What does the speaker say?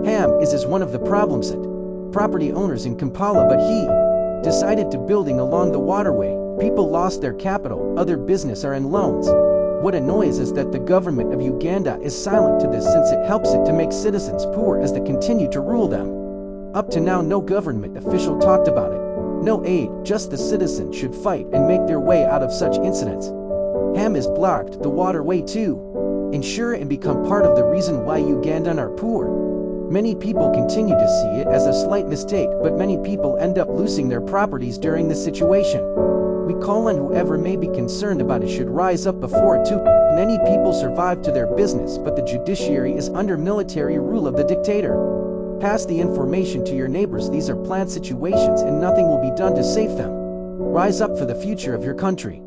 Hamis is one of the problems at property owners in Kampala, but he decided to building along the waterway. People lost their capital, other business are in loans. What annoys is that the government of Uganda is silent to this, since it helps it to make citizens poor as they continue to rule them. Up to now, no government official talked about it. No aid, just the citizens should fight and make their way out of such incidents. Hamis blocked the waterway to ensure and become part of the reason why Ugandan are poor. Many people continue to see it as a slight mistake, but many people end up losing their properties during this situation. We call on whoever may be concerned about it should rise up before it too. Many people survive to their business, but the judiciary is under military rule of the dictator. Pass the information to your neighbors. These are planned situations and nothing will be done to save them. Rise up for the future of your country.